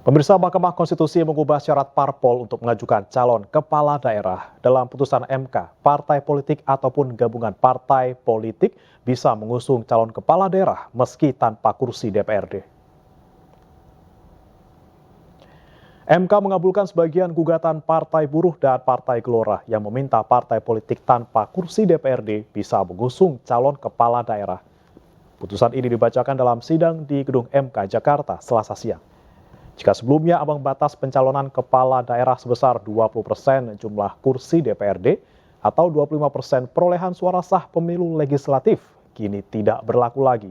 Pemirsa, Mahkamah Konstitusi mengubah syarat parpol untuk mengajukan calon kepala daerah. Dalam putusan MK, partai politik ataupun gabungan partai politik bisa mengusung calon kepala daerah meski tanpa kursi DPRD. MK mengabulkan sebagian gugatan Partai Buruh dan Partai Gelora yang meminta partai politik tanpa kursi DPRD bisa mengusung calon kepala daerah. Putusan ini dibacakan dalam sidang di Gedung MK Jakarta Selasa siang. Jika sebelumnya ambang batas pencalonan kepala daerah sebesar 20% jumlah kursi DPRD atau 25% perolehan suara sah pemilu legislatif, kini tidak berlaku lagi.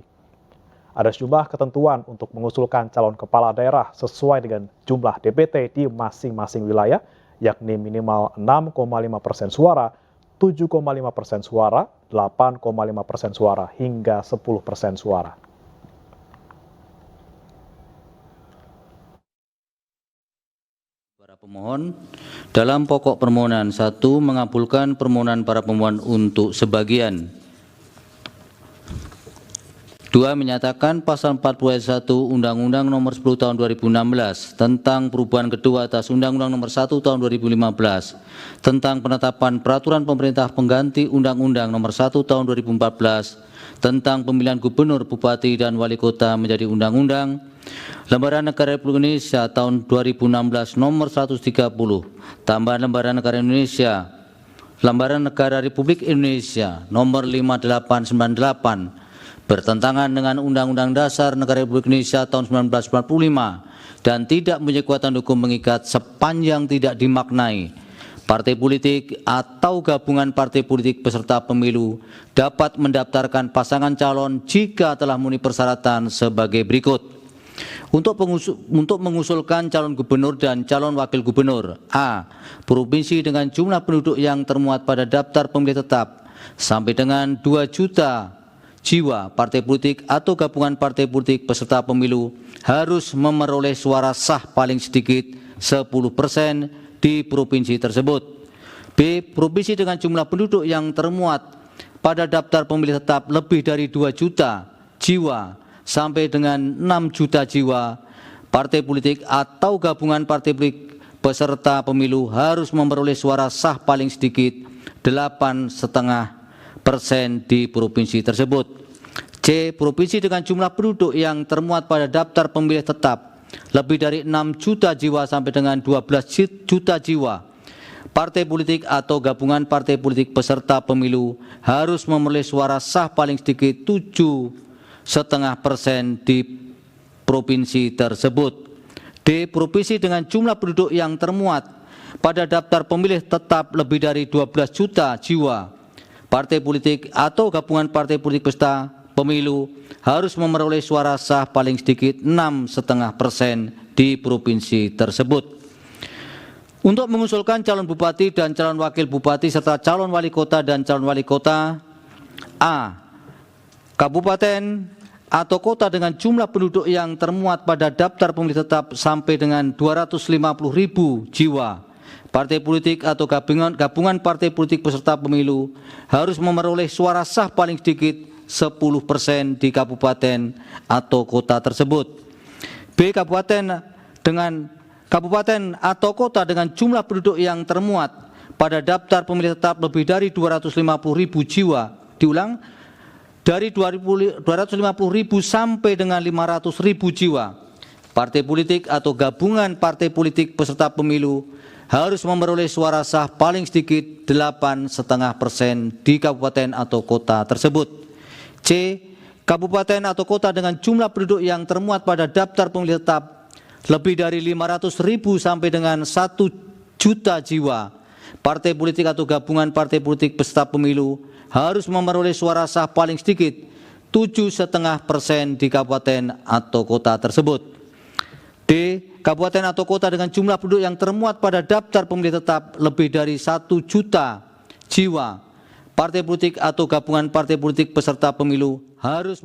Ada sejumlah ketentuan untuk mengusulkan calon kepala daerah sesuai dengan jumlah DPT di masing-masing wilayah, yakni minimal 6,5% suara, 7,5% suara, 8,5% suara, hingga 10% suara. Para pemohon, dalam pokok permohonan 1 mengabulkan permohonan para pemohon untuk sebagian. 2 menyatakan pasal 40 ayat 1 Undang-Undang Nomor 10 Tahun 2016 tentang perubahan kedua atas Undang-Undang Nomor 1 Tahun 2015 tentang penetapan peraturan pemerintah pengganti Undang-Undang Nomor 1 Tahun 2014 tentang pemilihan gubernur, bupati, dan wali kota menjadi undang-undang. Lembaran Negara Republik Indonesia tahun 2016 nomor 130, tambahan Lembaran Negara Indonesia, Lembaran Negara Republik Indonesia nomor 5898, bertentangan dengan Undang-Undang Dasar Negara Republik Indonesia tahun 1945 dan tidak mempunyai kekuatan hukum mengikat sepanjang tidak dimaknai. Partai politik atau gabungan partai politik peserta pemilu dapat mendaftarkan pasangan calon jika telah memenuhi persyaratan sebagai berikut. Untuk mengusulkan calon gubernur dan calon wakil gubernur, A. Provinsi dengan jumlah penduduk yang termuat pada daftar pemilih tetap sampai dengan 2 juta jiwa, partai politik atau gabungan partai politik peserta pemilu harus memperoleh suara sah paling sedikit 10% di provinsi tersebut. B. Provinsi dengan jumlah penduduk yang termuat pada daftar pemilih tetap lebih dari 2 juta jiwa sampai dengan 6 juta jiwa, partai politik atau gabungan partai politik peserta pemilu harus memperoleh suara sah paling sedikit 8,5% di provinsi tersebut. C. Provinsi dengan jumlah penduduk yang termuat pada daftar pemilih tetap lebih dari 6 juta jiwa sampai dengan 12 juta jiwa, partai politik atau gabungan partai politik peserta pemilu harus memperoleh suara sah paling sedikit 7,5% di provinsi tersebut. D. Provinsi dengan jumlah penduduk yang termuat pada daftar pemilih tetap lebih dari 12 juta jiwa, partai politik atau gabungan partai politik peserta pemilu harus memperoleh suara sah paling sedikit 6,5% di provinsi tersebut. Untuk mengusulkan calon bupati dan calon wakil bupati serta calon wali kota dan calon wali kota, A. Kabupaten atau kota dengan jumlah penduduk yang termuat pada daftar pemilih tetap sampai dengan 250.000 jiwa, partai politik atau gabungan partai politik peserta pemilu harus memperoleh suara sah paling sedikit 10% di kabupaten atau kota tersebut. B. Kabupaten atau kota dengan jumlah penduduk yang termuat pada daftar pemilih tetap lebih dari 250.000 jiwa. Diulang, dari 250.000 sampai dengan 500.000 jiwa, partai politik atau gabungan partai politik peserta pemilu harus memperoleh suara sah paling sedikit 8,5% di kabupaten atau kota tersebut. C. Kabupaten atau kota dengan jumlah penduduk yang termuat pada daftar pemilih tetap lebih dari 500.000 sampai dengan 1 juta jiwa, partai politik atau gabungan partai politik peserta pemilu harus memperoleh suara sah paling sedikit 7,5% di kabupaten atau kota tersebut. D. Kabupaten atau kota dengan jumlah penduduk yang termuat pada daftar pemilih tetap lebih dari 1 juta jiwa, partai politik atau gabungan partai politik peserta pemilu harus